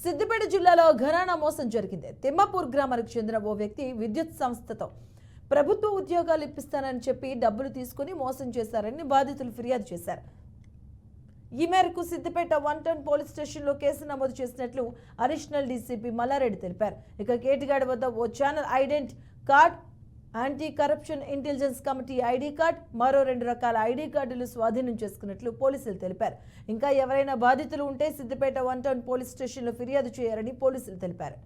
సిద్దిపేట జిల్లాలో ఘరానా మోసం జరిగింది. తిమ్మాపూర్ గ్రామానికి చెందిన ఓ వ్యక్తి విద్యుత్ సంస్థతో ప్రభుత్వ ఉద్యోగాలు ఇప్పిస్తానని చెప్పి డబ్బులు తీసుకుని మోసం చేశారని బాధితులు ఫిర్యాదు చేశారు. ఈ మేరకు సిద్దిపేట 1 టౌన్ పోలీస్ స్టేషన్లో కేసు నమోదు చేసినట్లు అడిషనల్ డీసీపీ మల్లారెడ్డి తెలిపారు. ఇక కేటిగాడ వద్ద ఓ channel identity card, anti corruption intelligence committee ID card, మరో 2 రకాల ఐడి కార్డులు స్వాధీనం చేసుకున్నట్లు పోలీసులు తెలిపారు. ఇంకా ఎవరైనా బాధితులు ఉంటే సిద్దిపేట 1 టౌన్ పోలీస్ స్టేషన్లో ఫిర్యాదు చేయాలని పోలీసులు తెలిపారు.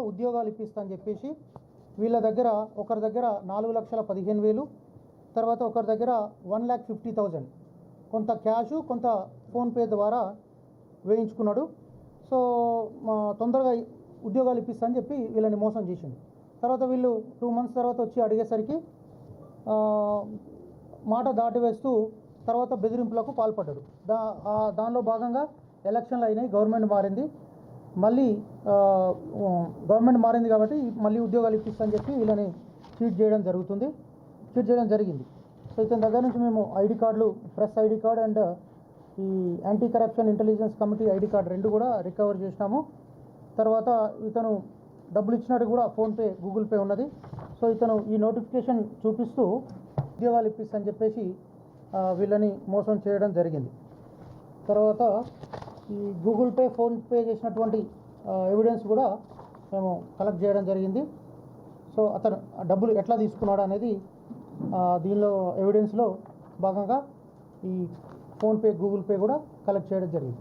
ఉద్యోగాలు ఇప్పిస్తానని చెప్పేసి వీళ్ళ దగ్గర ఒకరి దగ్గర 4,15,000, తర్వాత ఒకరి దగ్గర 1,50,000 కొంత క్యాషు కొంత ఫోన్పే ద్వారా వేయించుకున్నాడు. సో తొందరగా ఉద్యోగాలు ఇప్పిస్తానని చెప్పి వీళ్ళని మోసం చేసిండు. తర్వాత వీళ్ళు 2 months తర్వాత వచ్చి అడిగేసరికి మాట దాటివేస్తూ తర్వాత బెదిరింపులకు పాల్పడ్డాడు. దానిలో భాగంగా ఎలక్షన్లు అయినాయి, గవర్నమెంట్ మారింది, మళ్ళీ గవర్నమెంట్ మారింది కాబట్టి మళ్ళీ ఉద్యోగాలు ఇప్పిస్తానని చెప్పి వీళ్ళని చీట్ చేయడం జరిగింది. సో ఇతని దగ్గర నుంచి మేము ఐడి కార్డులు, ప్రెస్ ఐడి కార్డ్ అండ్ ఈ anti corruption intelligence committee ID card 2 కూడా రికవర్ చేసినాము. తర్వాత ఇతను డబ్బులు ఇచ్చినట్టు కూడా ఫోన్పే, గూగుల్ పే ఉన్నది. సో ఇతను ఈ నోటిఫికేషన్ చూపిస్తూ ఉద్యోగాలు ఇప్పిస్తానని చెప్పేసి వీళ్ళని మోసం చేయడం జరిగింది. తర్వాత ఈ గూగుల్ పే, ఫోన్పే చేసినటువంటి ఎవిడెన్స్ కూడా మేము కలెక్ట్ చేయడం జరిగింది. సో అతను డబ్బులు ఎట్లా తీసుకున్నాడు అనేది దీనిలో ఎవిడెన్స్లో భాగంగా ఈ ఫోన్పే, గూగుల్ పే కూడా కలెక్ట్ చేయడం జరిగింది.